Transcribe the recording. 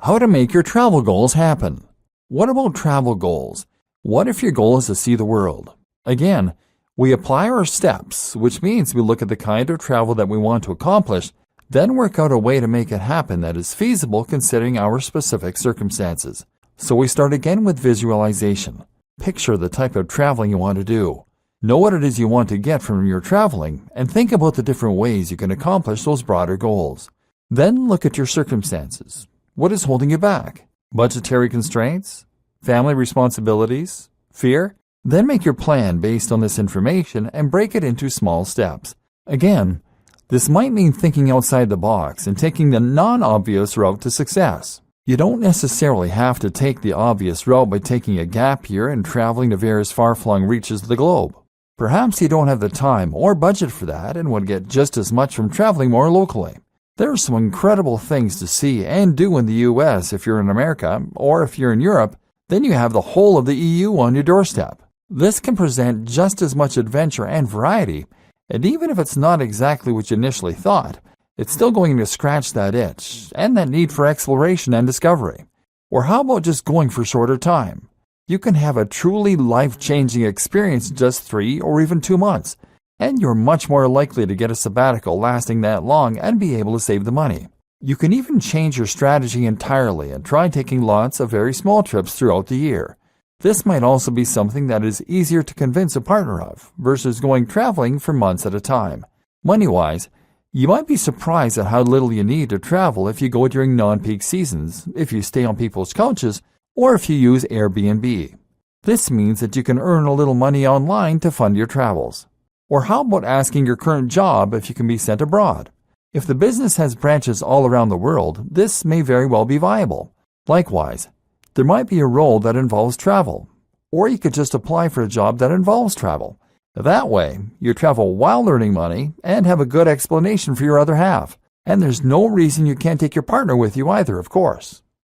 How to make your travel goals happen. What about travel goals? What if your goal is to see the world? Again, we apply our steps, which means we look at the kind of travel that we want to accomplish, then work out a way to make it happen that is feasible considering our specific circumstances. So we start again with visualization. Picture the type of traveling you want to do. Know what it is you want to get from your traveling, and think about the different ways you can accomplish those broader goals. Then look at your circumstances. What is holding you back? Budgetary constraints? Family responsibilities? Fear? Then make your plan based on this information and break it into small steps. Again, this might mean thinking outside the box and taking the non-obvious route to success. You don't necessarily have to take the obvious route by taking a gap year and traveling to various far-flung reaches of the globe. Perhaps you don't have the time or budget for that and would get just as much from traveling more locally. There are some incredible things to see and do in the US if you're in America, or if you're in Europe, then you have the whole of the EU on your doorstep. This can present just as much adventure and variety, and even if it's not exactly what you initially thought, it's still going to scratch that itch and that need for exploration and discovery. Or how about just going for shorter time? You can have a truly life-changing experience in just 3 or even 2 months, and you're much more likely to get a sabbatical lasting that long and be able to save the money. You can even change your strategy entirely and try taking lots of very small trips throughout the year. This might also be something that is easier to convince a partner of versus going traveling for months at a time. Money-wise, you might be surprised at how little you need to travel if you go during non-peak seasons, if you stay on people's couches, or if you use Airbnb. This means that you can earn a little money online to fund your travels. Or how about asking your current job if you can be sent abroad? If the business has branches all around the world, this may very well be viable. Likewise, there might be a role that involves travel, or you could just apply for a job that involves travel. That way, you travel while earning money and have a good explanation for your other half. And there's no reason you can't take your partner with you either, of course.